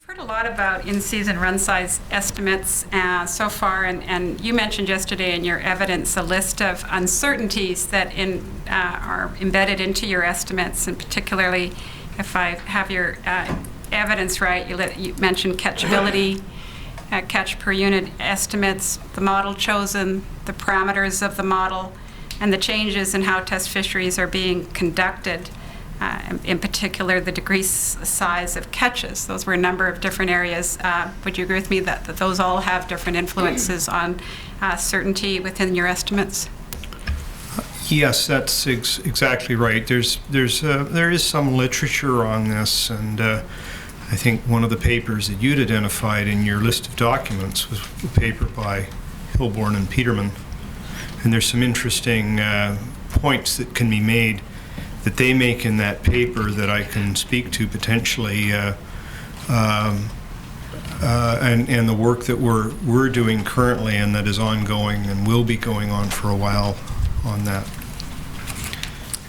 Heard a lot about in-season run size estimates so far, and you mentioned yesterday in your evidence a list of uncertainties that are embedded into your estimates, and particularly, if I have your evidence right, you mentioned catchability, catch per unit estimates, the model chosen, the parameters of the model, and the changes in how test fisheries are being conducted. In particular, the decreased size of catches. Those were a number of different areas. Would you agree with me that those all have different influences on certainty within your estimates? Yes, that's exactly right. There is some literature on this, and I think one of the papers that you'd identified in your list of documents was a paper by Hilborn and Peterman. And there's some interesting points that can be made that they make in that paper that I can speak to potentially, and the work that we're doing currently and that is ongoing and will be going on for a while on that.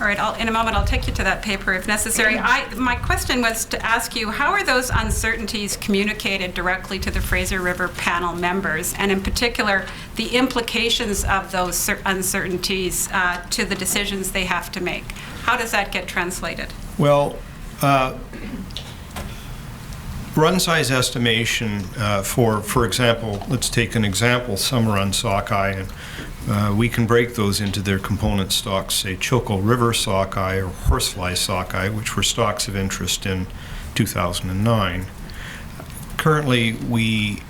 All right, in a moment I'll take you to that paper if necessary. My question was to ask you, how are those uncertainties communicated directly to the Fraser River panel members, and in particular, the implications of those uncertainties to the decisions they have to make? How does that get translated? Well, run size estimation for example, let's take an example, summer run sockeye, and we can break those into their component stocks, say Choco River sockeye or horsefly sockeye, which were stocks of interest in 2009. Currently, we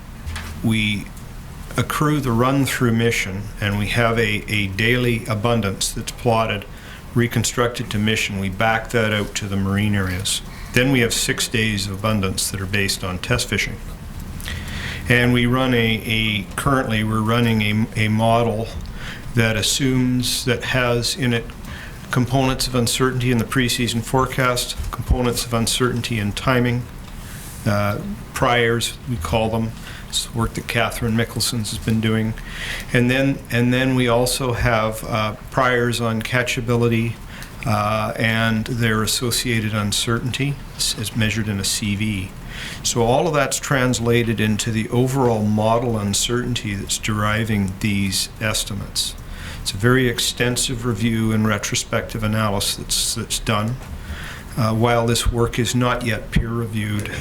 accrue the run-through mission, and we have a daily abundance that's plotted, reconstructed to mission. We back that out to the marine areas. Then we have 6 days of abundance that are based on test fishing. And we run currently we're running a model that assumes, that has in it components of uncertainty in the preseason forecast, components of uncertainty in timing, priors, we call them. It's work that Catherine Mickelson has been doing. And then we also have priors on catchability and their associated uncertainty as measured in a CV. So all of that's translated into the overall model uncertainty that's deriving these estimates. It's a very extensive review and retrospective analysis that's done. While this work is not yet peer-reviewed,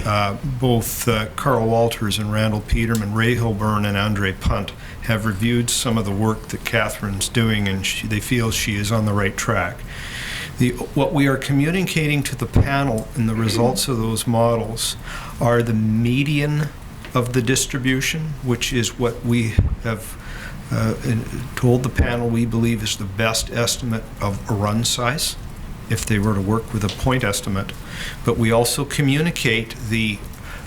both Carl Walters and Randall Peterman, Ray Hilburn and Andre Punt have reviewed some of the work that Catherine's doing, and they feel she is on the right track. What we are communicating to the panel in the results of those models are the median of the distribution, which is what we have told the panel we believe is the best estimate of a run size if they were to work with a point estimate. But we also communicate the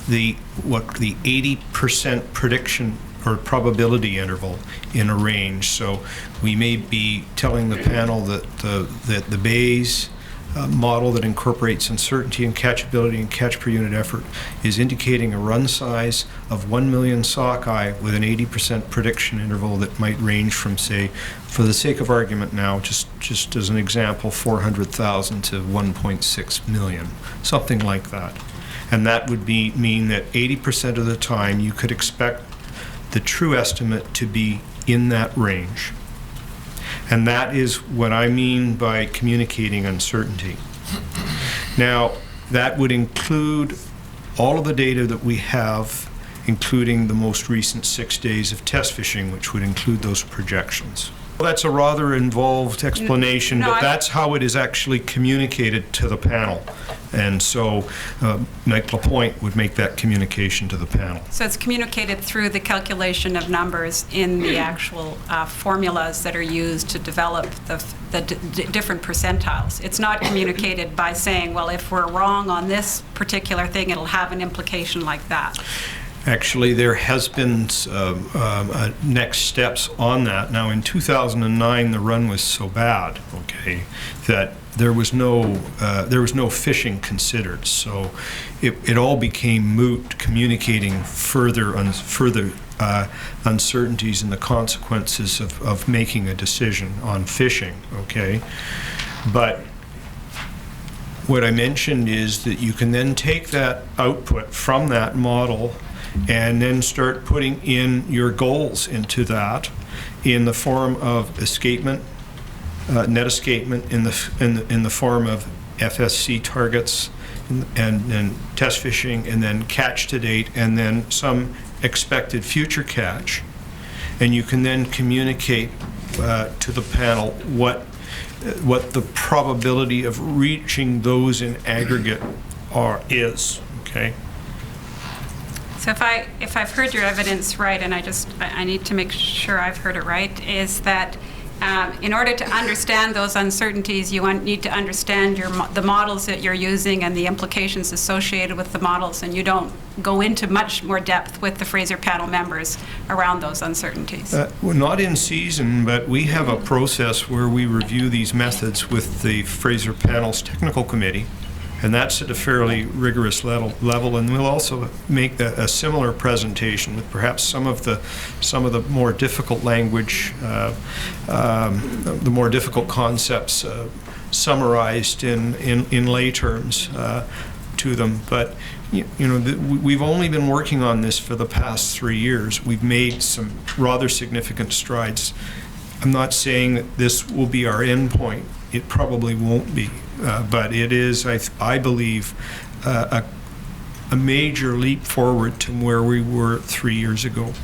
80% prediction or probability interval in a range. So we may be telling the panel that the Bayes model that incorporates uncertainty and catchability and catch per unit effort is indicating a run size of 1 million sockeye with an 80% prediction interval that might range from, say, for the sake of argument now, just as an example, 400,000 to 1.6 million, something like that. And that would mean that 80% of the time you could expect the true estimate to be in that range. And that is what I mean by communicating uncertainty. Now, that would include all of the data that we have, including the most recent 6 days of test fishing, which would include those projections. Well, that's a rather involved explanation, but that's how it is actually communicated to the panel. And so Mike Lapointe would make that communication to the panel. So it's communicated through the calculation of numbers in the actual formulas that are used to develop the different percentiles. It's not communicated by saying, well, if we're wrong on this particular thing, it'll have an implication like that. Actually, there has been next steps on that. Now, in 2009, the run was so bad, okay, that there was no fishing considered. So it all became moot, communicating further uncertainties and the consequences of making a decision on fishing, okay. But what I mentioned is that you can then take that output from that model and then start putting in your goals into that in the form of escapement, net escapement, in the form of FSC targets, and test fishing, and then catch to date, and then some expected future catch. And you can then communicate to the panel what the probability of reaching those in aggregate is. Okay. So if I've heard your evidence right, and I need to make sure I've heard it right, is that in order to understand those uncertainties, you need to understand the models that you're using and the implications associated with the models, and you don't go into much more depth with the Fraser panel members around those uncertainties. Well, not in season, but we have a process where we review these methods with the Fraser panel's technical committee, and that's at a fairly rigorous level. And we'll also make a similar presentation with perhaps some of the more difficult language, the more difficult concepts summarized in lay terms to them. But we've only been working on this for the past 3 years. We've made some rather significant strides. I'm not saying that this will be our end point. It probably won't be. But it is, I believe, a major leap forward to where we were 3 years ago.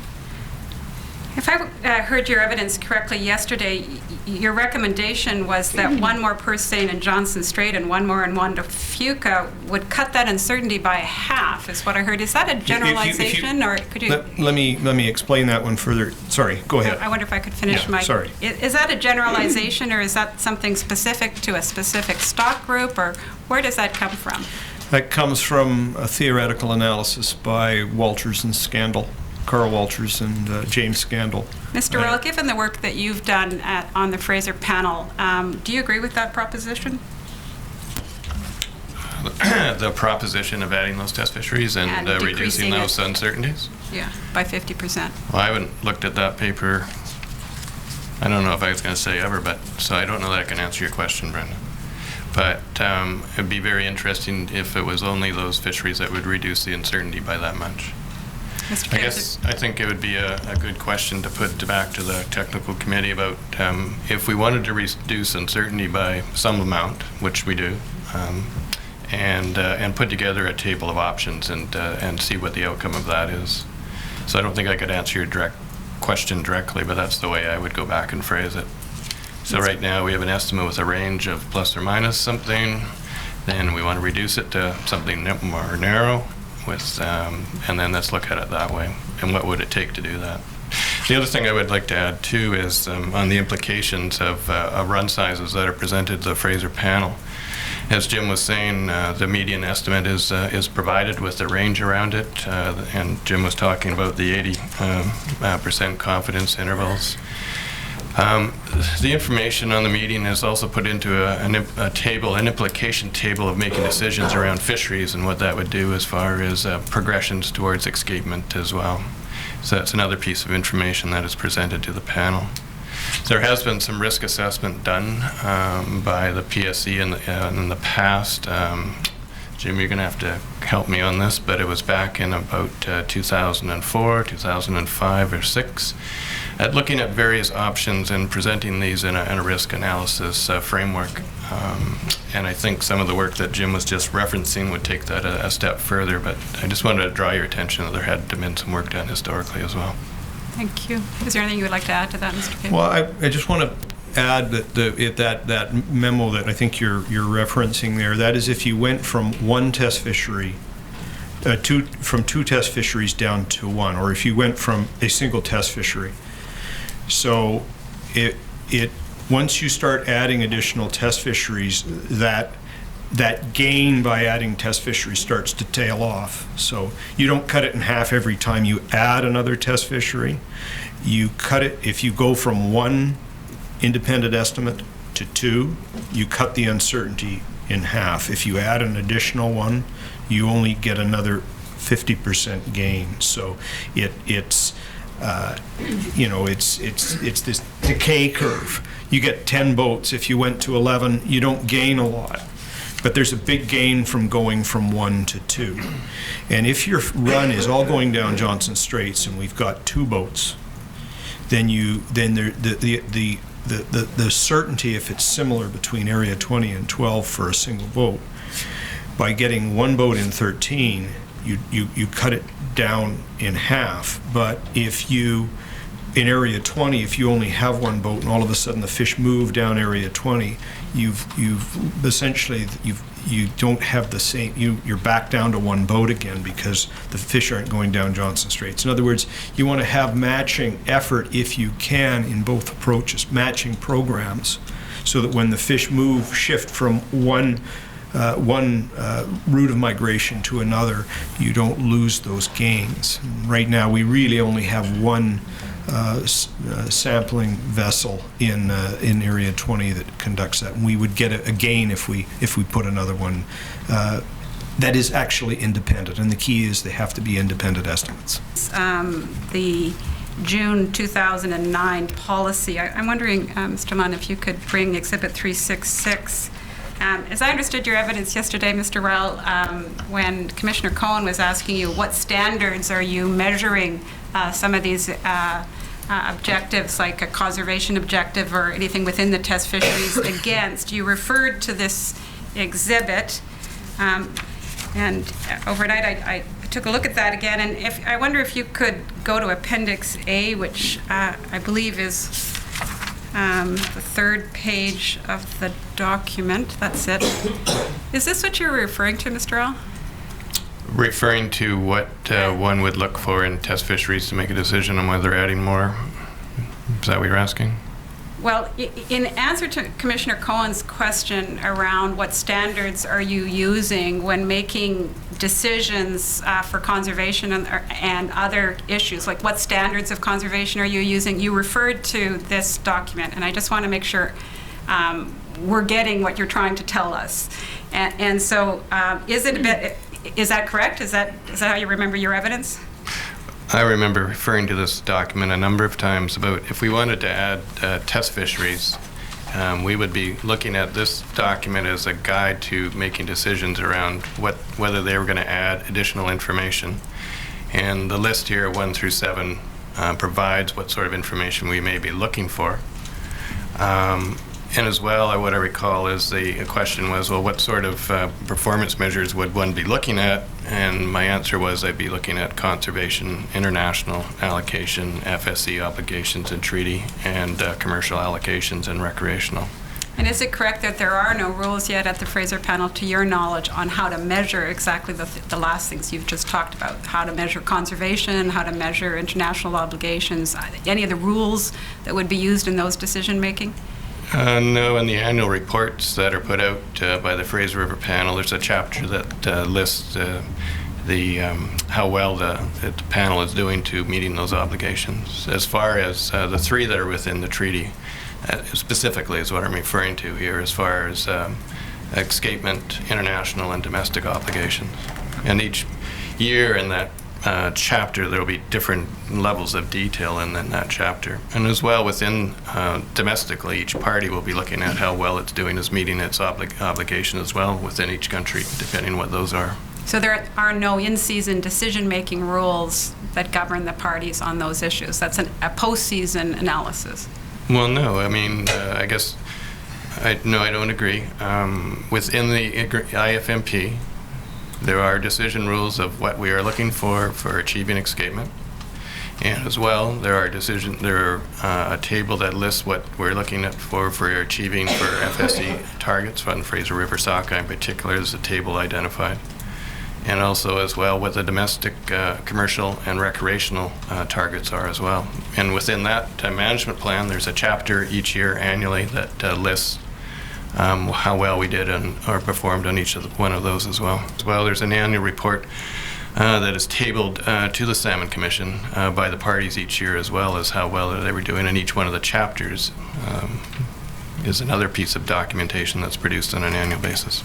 If I heard your evidence correctly yesterday, your recommendation was that one more purse seine in Johnson Strait and one more in Juan de Fuca would cut that uncertainty by half, is what I heard. Is that a generalization, or could you... Let me explain that one further. Sorry, go ahead. I wonder if I could finish my... Sorry. Is that a generalization, or is that something specific to a specific stock group, or where does that come from? That comes from a theoretical analysis by Walters and Scandal. Carl Walters and James Scandal. Mr. Royal, given the work that you've done on the Fraser panel, do you agree with that proposition? The proposition of adding those test fisheries and reducing those uncertainties? Yeah, by 50%. Well, I haven't looked at that paper. I don't know if I was going to say ever, but so I don't know that I can answer your question, Brenda. But it'd be very interesting if it was only those fisheries that would reduce the uncertainty by that much. I think it would be a good question to put back to the technical committee about if we wanted to reduce uncertainty by some amount, which we do, and put together a table of options and see what the outcome of that is. So I don't think I could answer your question directly, but that's the way I would go back and phrase it. So right now we have an estimate with a range of plus or minus something. Then we want to reduce it to something more narrow. And then let's look at it that way. And what would it take to do that? The other thing I would like to add too is on the implications of run sizes that are presented to the Fraser panel. As Jim was saying, the median estimate is provided with the range around it, and Jim was talking about the 80% confidence intervals. The information on the median is also put into a table, an implication table of making decisions around fisheries and what that would do as far as progressions towards escapement as well. So that's another piece of information that is presented to the panel. There has been some risk assessment done by the PSC in the past. Jim, you're going to have to help me on this, but it was back in about 2004, 2005 or 6. At looking at various options and presenting these in a risk analysis framework. And I think some of the work that Jim was just referencing would take that a step further, but I just wanted to draw your attention that there had been some work done historically as well. Thank you. Is there anything you would like to add to that, Mr. Kidd? Well, I just want to add that that memo that I think you're referencing there, that is if you went from one test fishery, from 2 test fisheries down to 1, or if you went from a single test fishery. So once you start adding additional test fisheries, that gain by adding test fisheries starts to tail off. So you don't cut it in half every time you add another test fishery. You cut it, if you go from 1 independent estimate to 2, you cut the uncertainty in half. If you add an additional one, you only get another 50% gain. So it's this decay curve. You get 10 boats. If you went to 11, you don't gain a lot. But there's a big gain from going from 1 to 2. And if your run is all going down Johnson Straits and we've got 2 boats, then the certainty, if it's similar between Area 20 and 12 for a single boat, by getting 1 boat in 13, you cut it down in half. But if you, in Area 20, if you only have 1 boat and all of a sudden the fish move down Area 20, you've essentially you don't have the same, you're back down to 1 boat again because the fish aren't going down Johnson Straits. In other words, you want to have matching effort if you can in both approaches, matching programs, so that when the fish shift from one route of migration to another, you don't lose those gains. Right now, we really only have 1 sampling vessel in Area 20 that conducts that. And we would get a gain if we put another one that is actually independent. And the key is they have to be independent estimates. The June 2009 policy, I'm wondering, Mr. Munn, if you could bring Exhibit 366. As I understood your evidence yesterday, Mr. Rowell, when Commissioner Cohen was asking you what standards are you measuring some of these objectives, like a conservation objective or anything within the test fisheries against, you referred to this exhibit. And overnight I took a look at that again, and I wonder if you could go to Appendix A, which I believe is the 3rd page of the document. That's it. Is this what you're referring to, Mr. Rowell? Referring to what one would look for in test fisheries to make a decision on whether adding more? Is that what you're asking? Well, in answer to Commissioner Cohen's question around what standards are you using when making decisions for conservation and other issues, like what standards of conservation are you using, you referred to this document, and I just want to make sure we're getting what you're trying to tell us. And so is that correct? Is that how you remember your evidence? I remember referring to this document a number of times about if we wanted to add test fisheries, we would be looking at this document as a guide to making decisions around whether they were going to add additional information. And the list here, 1 through 7, provides what sort of information we may be looking for. And as well, what I recall is the question was, well, what sort of performance measures would one be looking at? And my answer was I'd be looking at conservation, international allocation, FSC obligations and treaty, and commercial allocations and recreational. And is it correct that there are no rules yet at the Fraser panel, to your knowledge, on how to measure exactly the last things you've just talked about? How to measure conservation, how to measure international obligations, any of the rules that would be used in those decision-making? No, in the annual reports that are put out by the Fraser River panel, there's a chapter that lists how well the panel is doing to meeting those obligations. As far as the 3 that are within the treaty, specifically is what I'm referring to here, as far as escapement, international and domestic obligations. And each year in that chapter, there will be different levels of detail in that chapter. And as well, within domestically, each party will be looking at how well it's doing as meeting its obligation as well within each country, depending on what those are. So there are no in-season decision-making rules that govern the parties on those issues. That's a post-season analysis. Well, no. I mean, I guess, I don't agree. Within the IFMP, there are decision rules of what we are looking for achieving escapement. And as well, there are a table that lists what we're looking at for achieving for FSC targets on Fraser River sockeye in particular. There's a table identified. And also as well what the domestic, commercial and recreational targets are as well. And within that management plan, there's a chapter each year annually that lists how well we did or performed on each one of those as well. As well, there's an annual report that is tabled to the Salmon Commission by the parties each year, as well as how well they were doing in each one of the chapters is another piece of documentation that's produced on an annual basis.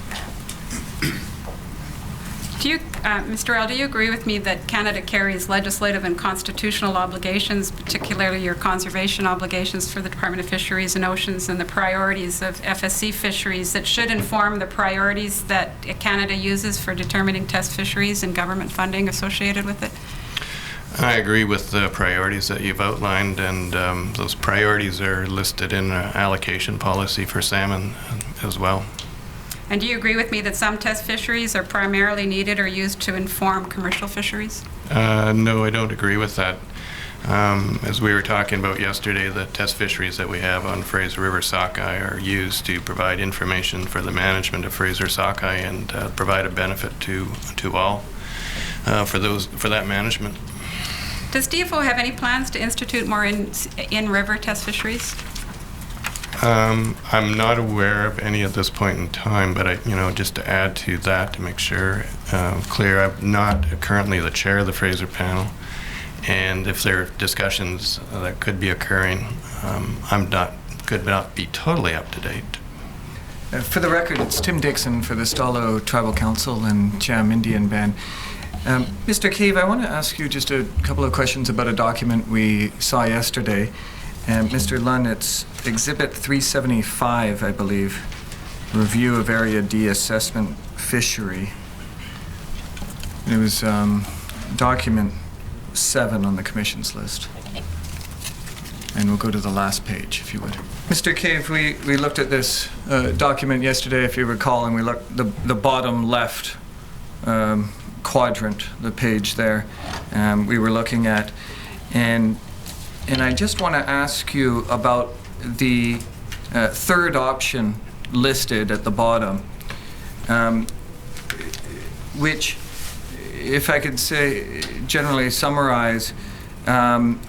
Do you Mr. Earl, do you agree with me that Canada carries legislative and constitutional obligations, particularly your conservation obligations for the Department of Fisheries and Oceans and the priorities of FSC fisheries that should inform the priorities that Canada uses for determining test fisheries and government funding associated with it? I agree with the priorities that you've outlined, and those priorities are listed in allocation policy for salmon as well. And do you agree with me that some test fisheries are primarily needed or used to inform commercial fisheries? No, I don't agree with that. As we were talking about yesterday, the test fisheries that we have on Fraser River sockeye are used to provide information for the management of Fraser sockeye and provide a benefit to all for that management. Does DFO have any plans to institute more in-river test fisheries? I'm not aware of any at this point in time, but just to add to that, to make sure clear, I'm not currently the chair of the Fraser panel, and if there are discussions that could be occurring, could not be totally up to date. For the record, it's Tim Dixon for the Stalo Tribal Council and Cham Indian Band. Mr. Cave, I want to ask you just a couple of questions about a document we saw yesterday. Mr. Lunn, it's Exhibit 375, I believe, Review of Area D Assessment Fishery. It was document 7 on the Commission's list. And we'll go to the last page, if you would. Mr. Cave, we looked at this document yesterday, if you recall, and we looked the bottom left quadrant, the page there, we were looking at. And I just want to ask you about the third option listed at the bottom, which, if I could say, generally summarize,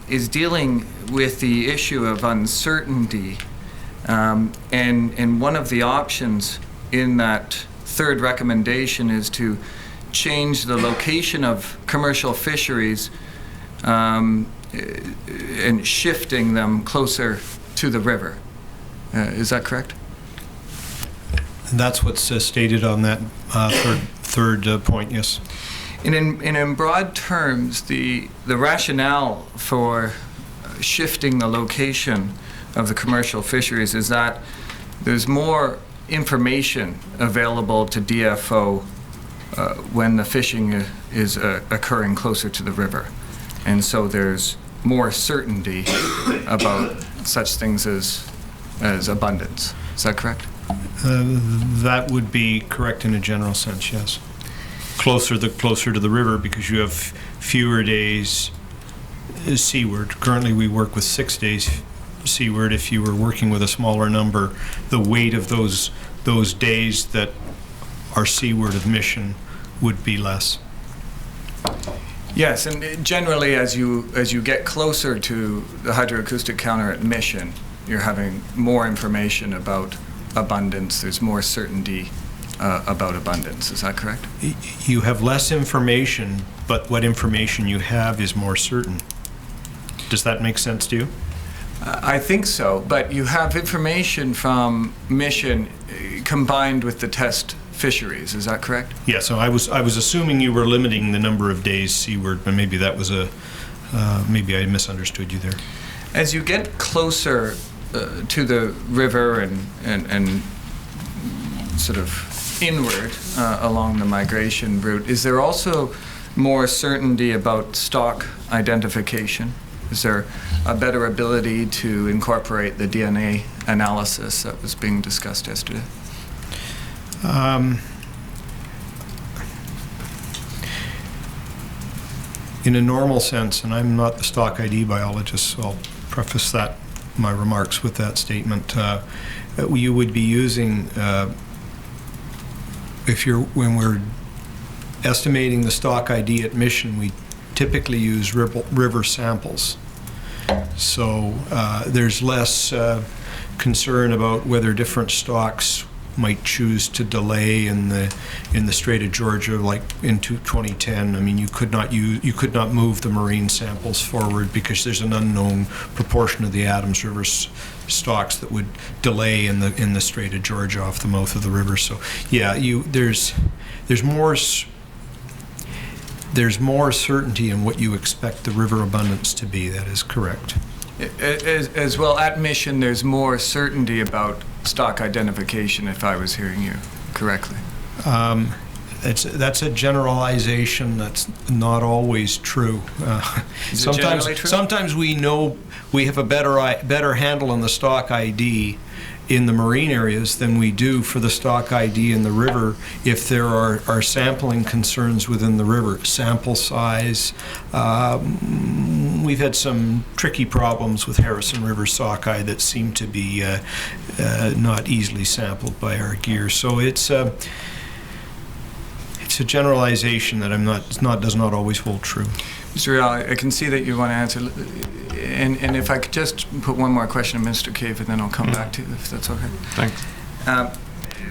is dealing with the issue of uncertainty. And one of the options in that third recommendation is to change the location of commercial fisheries and shifting them closer to the river. Is that correct? And that's what's stated on that third point, yes. And in broad terms, the rationale for shifting the location of the commercial fisheries is that there's more information available to DFO when the fishing is occurring closer to the river. And so there's more certainty about such things as abundance. Is that correct? That would be correct in a general sense, yes. Closer to the river, because you have fewer days seaward. Currently we work with 6 days seaward. If you were working with a smaller number, the weight of those days that are seaward of Mission would be less. Yes, and generally as you get closer to the hydroacoustic counter at Mission, you're having more information about abundance. There's more certainty about abundance. Is that correct? You have less information, but what information you have is more certain. Does that make sense to you? I think so, but you have information from Mission combined with the test fisheries. Is that correct? Yeah, so I was assuming you were limiting the number of days seaward, but maybe that was maybe I misunderstood you there. As you get closer to the river and sort of inward along the migration route, is there also more certainty about stock identification? Is there a better ability to incorporate the DNA analysis that was being discussed yesterday? In a normal sense, and I'm not the stock ID biologist, so I'll preface my remarks with that statement. You would be using, when we're estimating the stock ID at Mission, we typically use river samples. So there's less concern about whether different stocks might choose to delay in the Strait of Georgia, like into 2010. I mean, you could not move the marine samples forward because there's an unknown proportion of the Adams River stocks that would delay in the Strait of Georgia off the mouth of the river. So yeah, there's more. there's more certainty in what you expect the river abundance to be. That is correct. As well, at Mission, there's more certainty about stock identification, if I was hearing you correctly. That's a generalization that's not always true. Is it generally true? Sometimes we know we have a better handle on the stock ID in the marine areas than we do for the stock ID in the river if there are sampling concerns within the river. Sample size. We've had some tricky problems with Harrison River sockeye that seem to be not easily sampled by our gear. So it's a generalization that does not always hold true. Mr. Real, I can see that you want to answer, and if I could just put one more question to Mr. Cave, and then I'll come back to you, if that's okay. Thanks.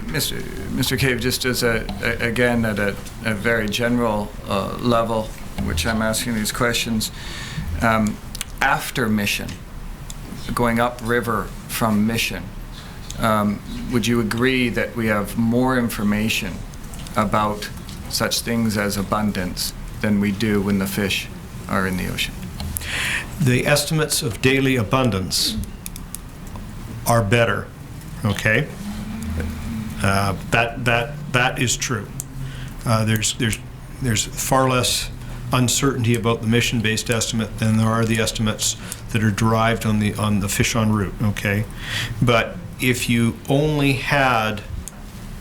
Mr. Cave, just as again at a very general level, which I'm asking these questions, after Mission, going upriver from Mission, would you agree that we have more information about such things as abundance than we do when the fish are in the ocean? The estimates of daily abundance are better, okay? That is true. There's far less uncertainty about the mission-based estimate than there are the estimates that are derived on the fish en route, okay? But if you only had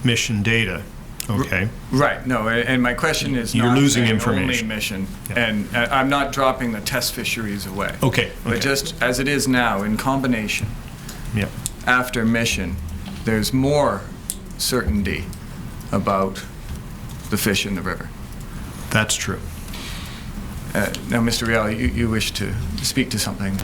mission data, okay. Right. No, and my question is You're not losing saying information. only Mission, Yeah. and I'm not dropping the test fisheries away. Okay. But just as it is now, in combination, Yeah. after Mission, there's more certainty about the fish in the river. That's true. Now, Mr. Real, you wish to speak to something.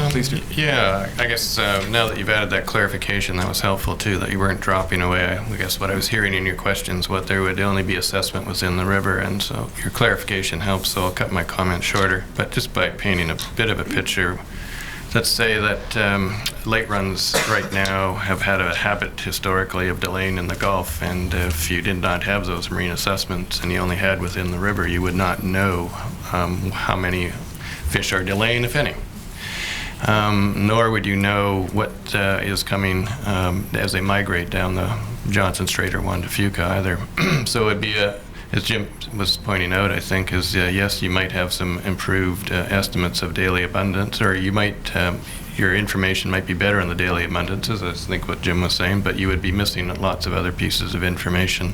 Please do. Yeah, I guess now that you've added that clarification, that was helpful too, that you weren't dropping away. I guess what I was hearing in your questions, what there would only be assessment was in the river, and so your clarification helps, so I'll cut my comment shorter. But just by painting a bit of a picture, let's say that late runs right now have had a habit historically of delaying in the Gulf, and if you did not have those marine assessments and you only had within the river, you would not know how many fish are delaying, if any. Nor would you know what is coming as they migrate down the Johnson Strait or Juan de Fuca either. So it'd be as Jim was pointing out, I think, is yes, you might have some improved estimates of daily abundance, or you might, your information might be better on the daily abundances, I think what Jim was saying, but you would be missing lots of other pieces of information.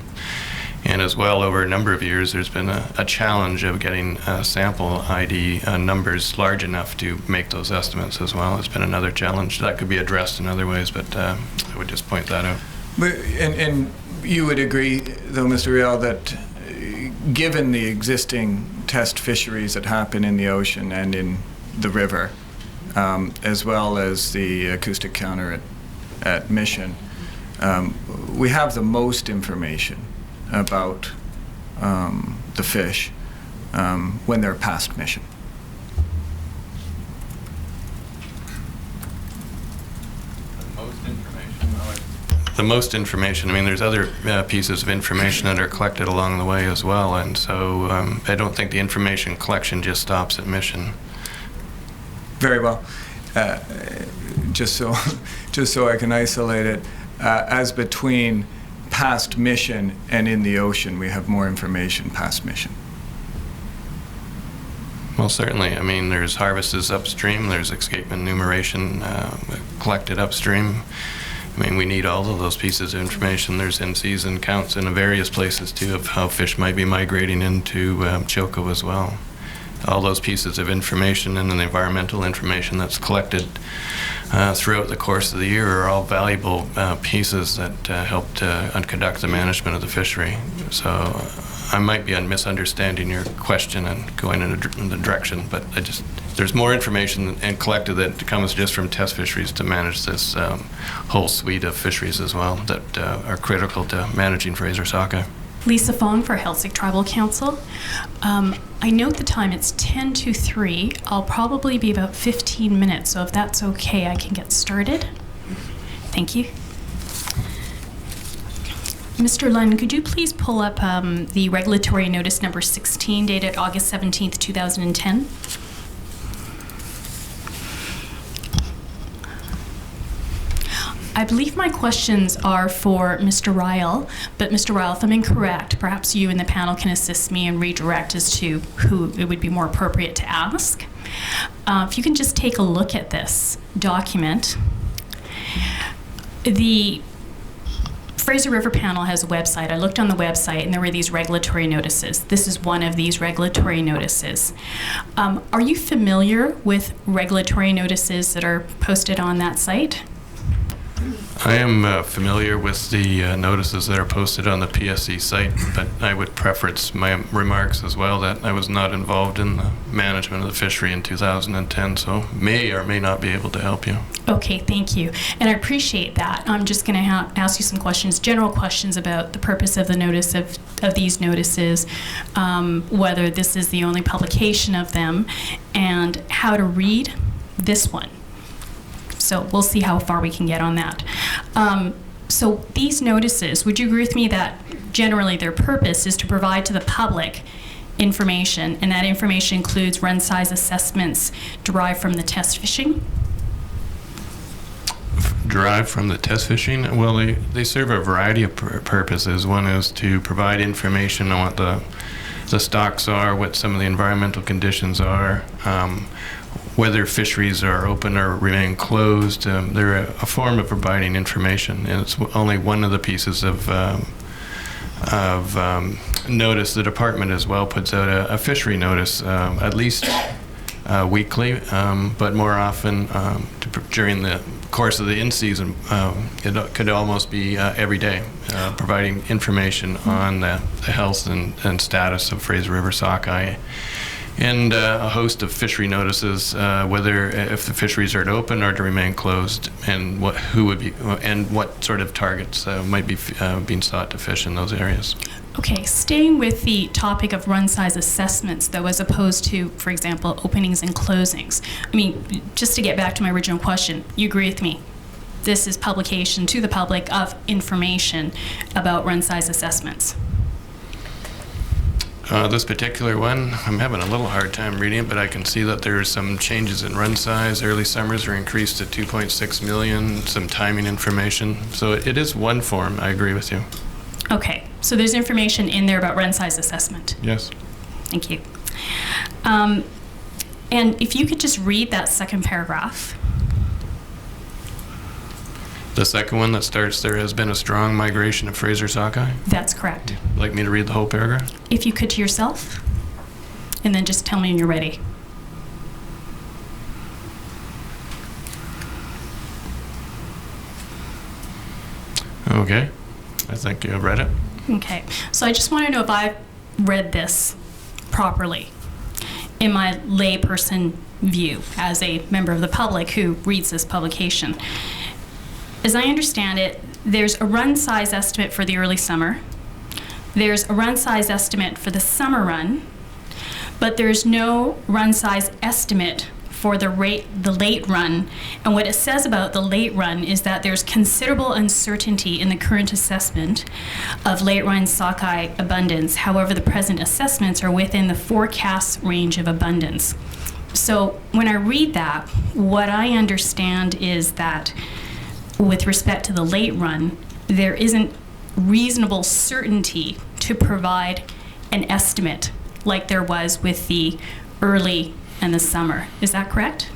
And as well, over a number of years, there's been a challenge of getting sample ID numbers large enough to make those estimates as well. It's been another challenge. That could be addressed in other ways, but I would just point that out. But, and you would agree, though, Mr. Real, that given the existing test fisheries that happen in the ocean and in the river, as well as the acoustic counter at Mission, we have the most information about the fish when they're past Mission. The most information, I mean, there's other pieces of information that are collected along the way as well, and so I don't think the information collection just stops at Mission. Very well. Just so I can isolate it, as between past Mission and in the ocean, we have more information past Mission. Well, certainly. I mean, there's harvests upstream, there's escapement enumeration collected upstream. I mean, we need all of those pieces of information. There's in-season counts in various places, too, of how fish might be migrating into Chilco as well. All those pieces of information and then the environmental information that's collected throughout the course of the year are all valuable pieces that help to conduct the management of the fishery. So I might be misunderstanding your question and going in the direction, but there's more information and collected that comes just from test fisheries to manage this whole suite of fisheries as well that are critical to managing Fraser sockeye. Lisa Fong for Helsing Tribal Council. I note the time, it's 10 to 3. I'll probably be about 15 minutes, so if that's okay, I can get started. Thank you. Mr. Lund, could you please pull up the regulatory notice number 16 dated August 17th, 2010? I believe my questions are for Mr. Ryle, but Mr. Ryle, if I'm incorrect, perhaps you and the panel can assist me and redirect as to who it would be more appropriate to ask. If you can just take a look at this document. The Fraser River panel has a website. I looked on the website and there were these regulatory notices. This is one of these regulatory notices. Are you familiar with regulatory notices that are posted on that site? I am familiar with the notices that are posted on the PSC site, but I would preference my remarks as well that I was not involved in the management of the fishery in 2010, so may or may not be able to help you. Okay, thank you. And I appreciate that. I'm just going to ask you some questions, general questions about the purpose of the notice of these notices, whether this is the only publication of them, and how to read this one. So we'll see how far we can get on that. So these notices, would you agree with me that generally their purpose is to provide to the public information, and that information includes run size assessments derived from the test fishing? Derived from the test fishing? Well, they serve a variety of purposes. One is to provide information on what the stocks are, what some of the environmental conditions are, whether fisheries are open or remain closed. They're a form of providing information, and it's only one of the pieces of notice. The department as well puts out a fishery notice, at least weekly, but more often during the course of the in-season, it could almost be every day, providing information on the health and status of Fraser River sockeye, and a host of fishery notices, whether if the fisheries are to open or to remain closed, and what sort of targets might be being sought to fish in those areas. Okay, staying with the topic of run size assessments, though, as opposed to, for example, openings and closings. I mean, just to get back to my original question, you agree with me? This is publication to the public of information about run size assessments. This particular one, I'm having a little hard time reading it, but I can see that there are some changes in run size. Early summers are increased to 2.6 million, some timing information. So it is one form, I agree with you. Okay, so there's information in there about run size assessment. Yes. Thank you. And if you could just read that second paragraph. The second one that starts, there has been a strong migration of Fraser sockeye. That's correct. Like me to read the whole paragraph? If you could to yourself, and then just tell me when you're ready. Okay. I think you've read it. Okay, so I just want to know if I've read this properly in my layperson view as a member of the public who reads this publication. As I understand it, there's a run size estimate for the early summer. There's a run size estimate for the summer run, but there's no run size estimate for the late run. And what it says about the late run is that there's considerable uncertainty in the current assessment of late run sockeye abundance. However, the present assessments are within the forecast range of abundance. So when I read that, what I understand is that with respect to the late run, there isn't reasonable certainty to provide an estimate like there was with the early and the summer. Is that correct?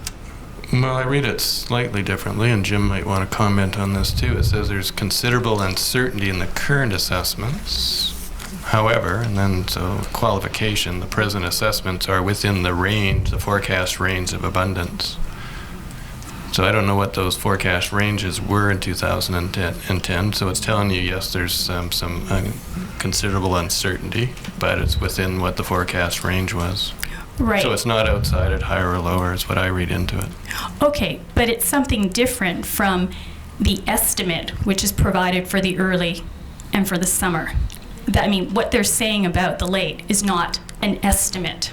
Well, I read it slightly differently, and Jim might want to comment on this too. It says there's considerable uncertainty in the current assessments. However, and then so qualification, the present assessments are within the range, the forecast range of abundance. So I don't know what those forecast ranges were in 2010. So it's telling you, yes, there's some considerable uncertainty, but it's within what the forecast range was. Right. So it's not outside at higher or lower is what I read into it. Okay, but it's something different from the estimate which is provided for the early and for the summer. I mean, what they're saying about the late is not an estimate.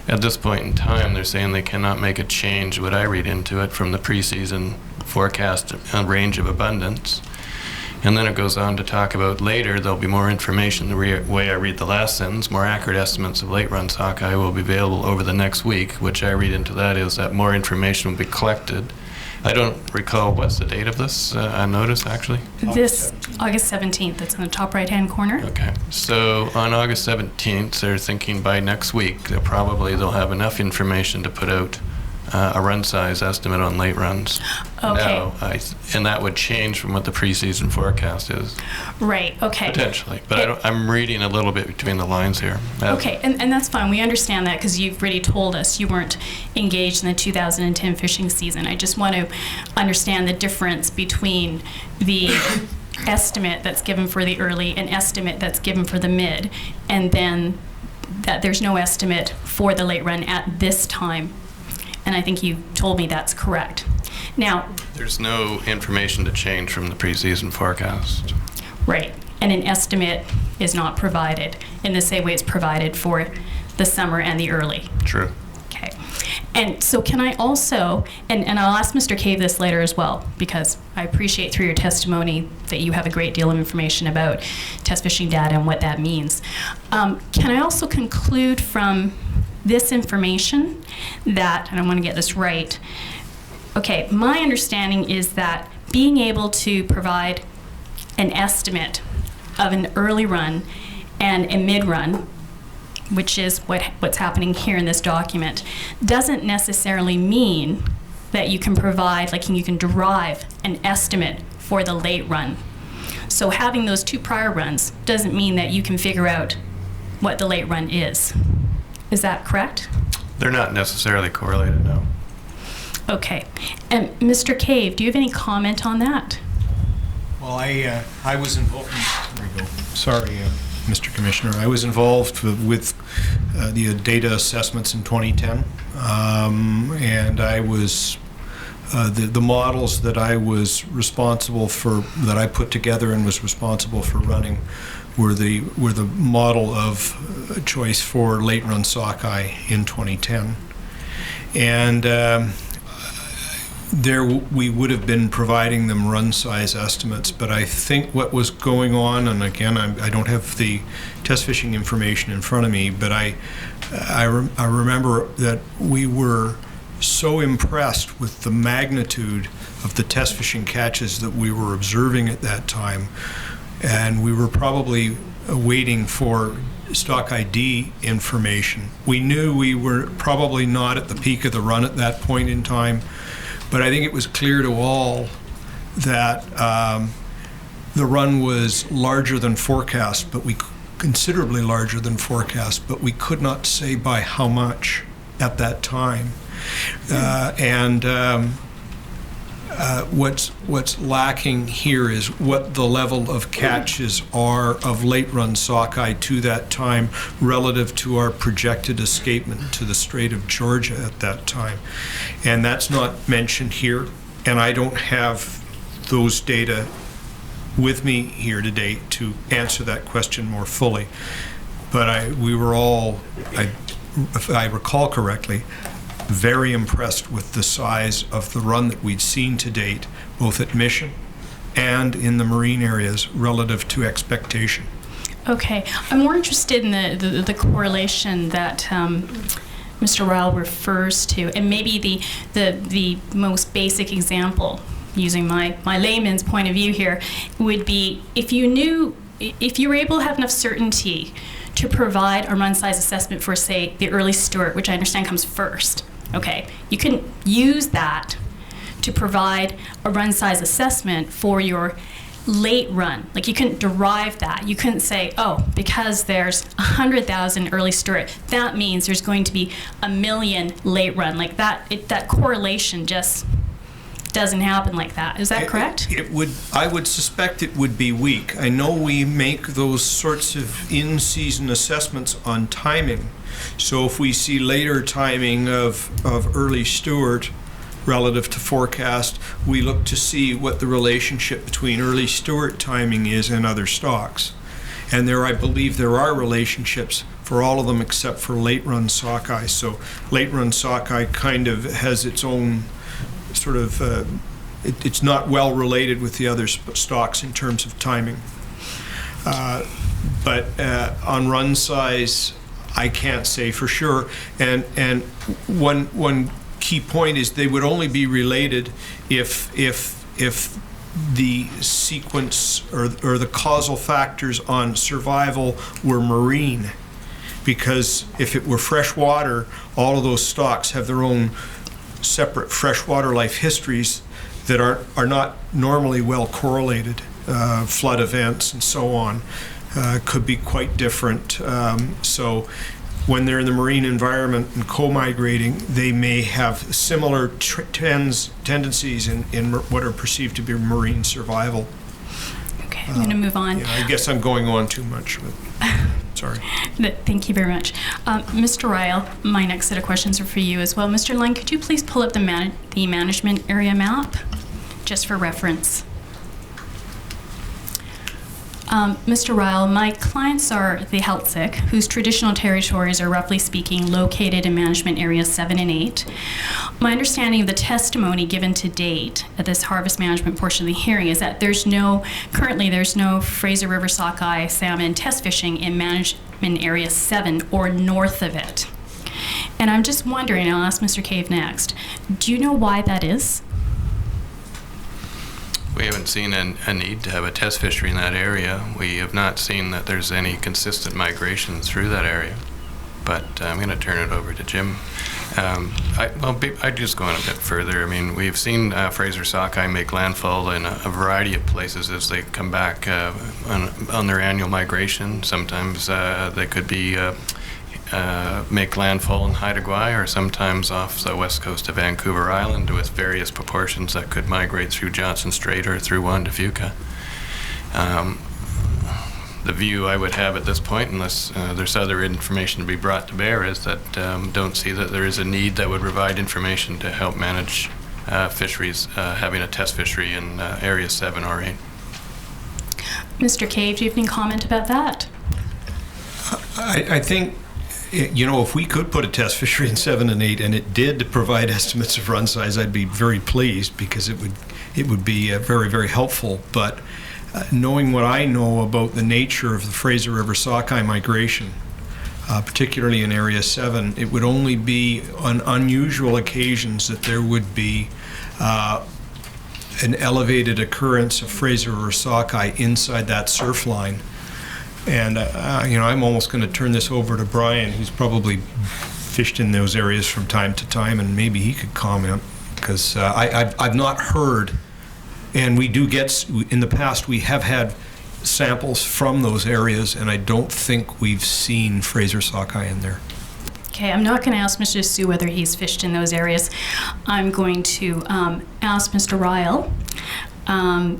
At this point in time, they're saying they cannot make a change, what I read into it, from the preseason forecast range of abundance. And then it goes on to talk about later there'll be more information. The way I read the last sentence, more accurate estimates of late run sockeye will be available over the next week, which I read into that is that more information will be collected. I don't recall what's the date of this notice, actually. This August 17th, that's in the top right-hand corner. Okay, so on August 17th, they're thinking by next week, they'll have enough information to put out a run size estimate on late runs. Okay. Now, and that would change from what the preseason forecast is, Right, okay. potentially. But I'm reading a little bit between the lines here. Okay, and that's fine. We understand that because you've already told us you weren't engaged in the 2010 fishing season. I just want to understand the difference between the estimate that's given for the early and estimate that's given for the mid, and then that there's no estimate for the late run at this time. And I think you told me that's correct. Now, There's no information to change from the preseason forecast. right, and an estimate is not provided in the same way it's provided for the summer and the early. True. Okay. And so can I also, and I'll ask Mr. Cave this later as well, because I appreciate through your testimony that you have a great deal of information about test fishing data and what that means. Can I also conclude from this information that, and I want to get this right, okay, my understanding is that being able to provide an estimate of an early run and a mid run, which is what's happening here in this document, doesn't necessarily mean that you can provide, like you can derive an estimate for the late run. So having those two prior runs doesn't mean that you can figure out what the late run is. Is that correct? They're not necessarily correlated, no. Okay. And Mr. Cave, do you have any comment on that? Well, I was involved. There we go. Sorry, Mr. Commissioner. I was involved with the data assessments in 2010, and I was the models that I was responsible for, that I put together and was responsible for running, were the model of choice for late run sockeye in 2010, and. There we would have been providing them run size estimates, but I think what was going on, and again I don't have the test fishing information in front of me, but I remember that we were so impressed with the magnitude of the test fishing catches that we were observing at that time, and we were probably waiting for stock ID information. We knew we were probably not at the peak of the run at that point in time, but I think it was clear to all that the run was larger than forecast, but considerably larger than forecast, but we could not say by how much at that time. What's lacking here is what the level of catches are of late run sockeye to that time relative to our projected escapement to the Strait of Georgia at that time. And that's not mentioned here, and I don't have those data with me here today to answer that question more fully. But we were all, if I recall correctly, very impressed with the size of the run that we'd seen to date, both at Mission and in the marine areas relative to expectation. Okay, I'm more interested in the correlation that Mr. Ryle refers to, and maybe the most basic example, using my layman's point of view here, would be if you were able to have enough certainty to provide a run size assessment for, say, the early Stewart, which I understand comes first. Okay, you can use that to provide a run size assessment for your late run. Like you couldn't derive that. You couldn't say, oh, because there's 100,000 early Stewart, that means there's going to be 1 million late run. Like that, that correlation just doesn't happen like that. Is that correct? I would suspect it would be weak. I know we make those sorts of in-season assessments on timing. So if we see later timing of early Stewart relative to forecast, we look to see what the relationship between early Stewart timing is and other stocks. And I believe there are relationships for all of them except for late run sockeye. So late run sockeye kind of has its own sort of it's not well related with the other stocks in terms of timing. But on run size, I can't say for sure. And one key point is they would only be related if the sequence or the causal factors on survival were marine. Because if it were freshwater, all of those stocks have their own separate freshwater life histories that are not normally well correlated. Flood events and so on could be quite different. So when they're in the marine environment and co-migrating, they may have similar tendencies in what are perceived to be marine survival. Okay, I'm going to move on. Yeah, I guess I'm going on too much, but sorry. Thank you very much. Mr. Ryle, my next set of questions are for you as well. Mr. Lang, could you please pull up the management area map, just for reference? Mr. Ryle, my clients are the Heiltsuk, whose traditional territories are roughly speaking located in management areas 7 and 8. My understanding of the testimony given to date at this harvest management portion of the hearing is that currently there's no Fraser River sockeye salmon test fishing in management area 7 or north of it. And I'm just wondering, I'll ask Mr. Cave next, do you know why that is? We haven't seen a need to have a test fishery in that area. We have not seen that there's any consistent migration through that area. But I'm going to turn it over to Jim. I'd just go on a bit further. I mean, we've seen Fraser sockeye make landfall in a variety of places as they come back on their annual migration. Sometimes they could be make landfall in Haida Gwaii, or sometimes off the west coast of Vancouver Island with various proportions that could migrate through Johnson Strait or through Juan de Fuca. The view I would have at this point, unless there's other information to be brought to bear, is that don't see that there is a need that would provide information to help manage fisheries, having a test fishery in Area 7 or 8. Mr. Cave, do you have any comment about that? I think, if we could put a test fishery in 7 and 8 and it did provide estimates of run size, I'd be very pleased, because it would be very, very helpful. But knowing what I know about the nature of the Fraser River sockeye migration, particularly in Area 7, it would only be on unusual occasions that there would be an elevated occurrence of Fraser River sockeye inside that surf line. And, I'm almost going to turn this over to Brian, who's probably fished in those areas from time to time, and maybe he could comment, because I've not heard, and we do get, in the past, we have had samples from those areas, and I don't think we've seen Fraser sockeye in there. Okay, I'm not going to ask Mr. Sue whether he's fished in those areas. I'm going to ask Mr. Ryle.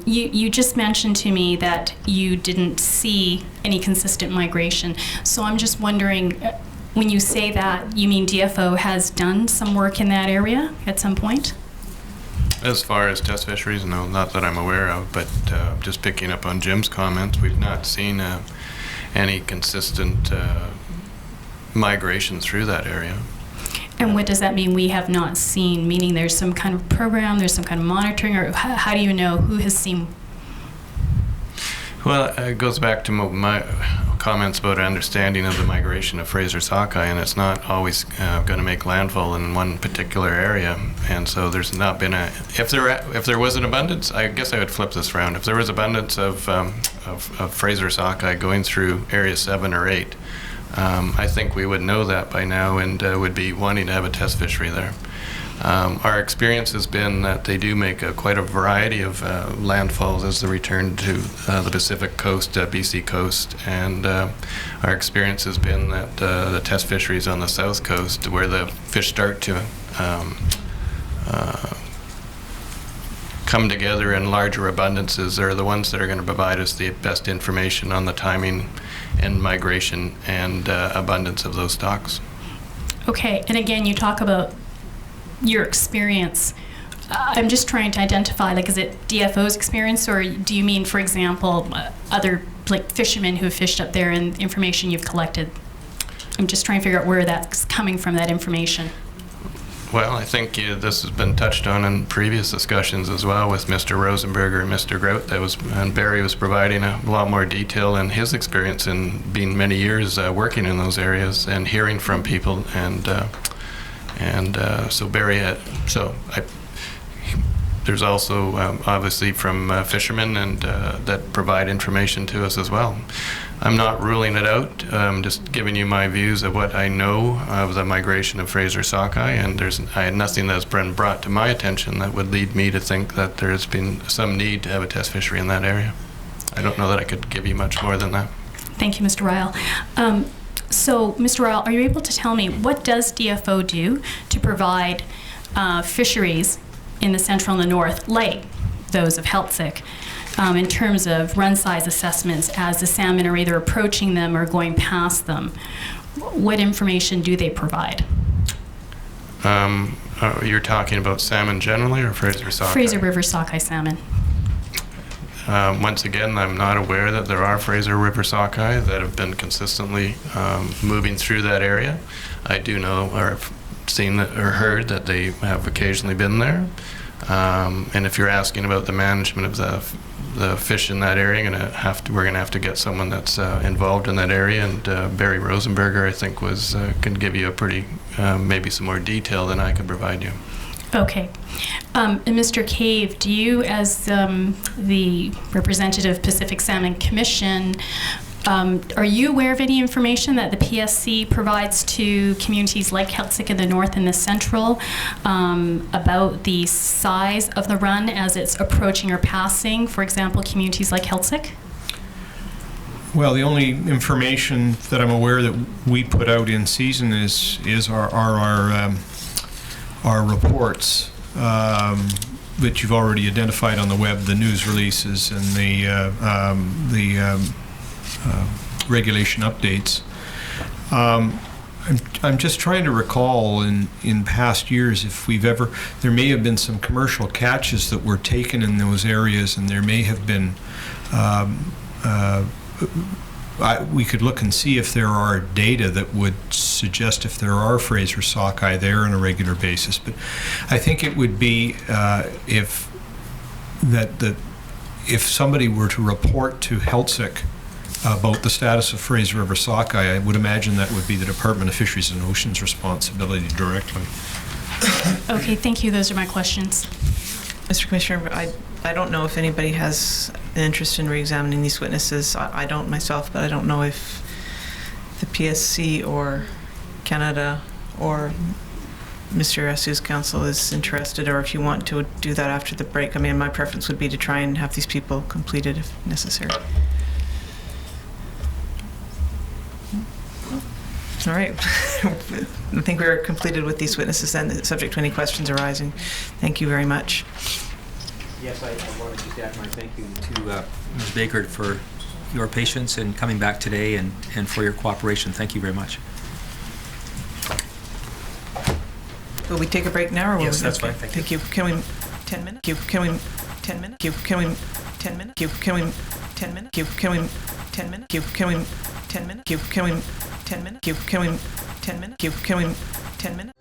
You just mentioned to me that you didn't see any consistent migration. So I'm just wondering, when you say that, you mean DFO has done some work in that area at some point? As far as test fisheries, no, not that I'm aware of, but just picking up on Jim's comments, we've not seen any consistent migration through that area. And what does that mean, we have not seen? Meaning there's some kind of program, there's some kind of monitoring, or how do you know who has seen? Well, it goes back to my comments about understanding of the migration of Fraser sockeye, and it's not always going to make landfall in one particular area. And so there's not been if there was an abundance, I guess I would flip this around. If there was abundance of Fraser sockeye going through Area 7 or 8, I think we would know that by now and would be wanting to have a test fishery there. Our experience has been that they do make quite a variety of landfalls as they return to the Pacific coast, BC coast, and our experience has been that the test fisheries on the south coast, where the fish start to come together in larger abundances, are the ones that are going to provide us the best information on the timing and migration and abundance of those stocks. Okay, and again, you talk about your experience. I'm just trying to identify, like, is it DFO's experience, or do you mean, for example, other fishermen who have fished up there and information you've collected? I'm just trying to figure out where that's coming from, that information. Well, I think this has been touched on in previous discussions as well with Mr. Rosenberger and Mr. Grout. And Barry was providing a lot more detail in his experience in being many years working in those areas and hearing from people. So Barry had, there's also obviously from fishermen and that provide information to us as well. I'm not ruling it out, just giving you my views of what I know of the migration of Fraser sockeye, and I had nothing that's been brought to my attention that would lead me to think that there's been some need to have a test fishery in that area. I don't know that I could give you much more than that. Thank you, Mr. Ryle. So, Mr. Ryle, are you able to tell me what does DFO do to provide fisheries in the central and the north, like those of Heltzik, in terms of run size assessments as the salmon are either approaching them or going past them? What information do they provide? You're talking about salmon generally or Fraser sockeye? Fraser River sockeye salmon. Once again, I'm not aware that there are Fraser River sockeye that have been consistently moving through that area. I do know or have seen that, or heard that they have occasionally been there. And if you're asking about the management of the fish in that area, we're gonna have to get someone that's involved in that area. And Barry Rosenberger, I think, can give you a pretty maybe some more detail than I could provide you. Okay. And Mr. Cave, do you, as the representative Pacific Salmon Commission, are you aware of any information that the PSC provides to communities like Heltzik in the north and the central about the size of the run as it's approaching or passing, for example, communities like Heltzik? Well, the only information that I'm aware that we put out in season is our reports that you've already identified on the web, the news releases and the regulation updates. I'm just trying to recall in past years if there may have been some commercial catches that were taken in those areas, and there may have been we could look and see if there are data that would suggest if there are Fraser sockeye there on a regular basis. But I think it would be if somebody were to report to Heltzik about the status of Fraser River sockeye, I would imagine that would be the Department of Fisheries and Oceans' responsibility directly. Okay, thank you. Those are my questions. Mr. Commissioner, I don't know if anybody has an interest in re-examining these witnesses. I don't myself, but I don't know if the PSC or Canada or Mr. Asu's council is interested, or if you want to do that after the break. I mean, my preference would be to try and have these people completed if necessary. All right. I think we're completed with these witnesses then, subject to any questions arising. Thank you very much. Yes, I want to just add my thank you to Ms. Baker for your patience in coming back today and for your cooperation. Thank you very much. Will we take a break now? Or will Yes, we? that's Okay. fine. Thank you. Can we 10 minutes? Can we 10 minutes? Can we 10 minutes? Can we 10 minutes? Can we 10 minutes? Can we 10 minutes? Can we 10 minutes? Can we 10 minutes? Can we 10 minutes?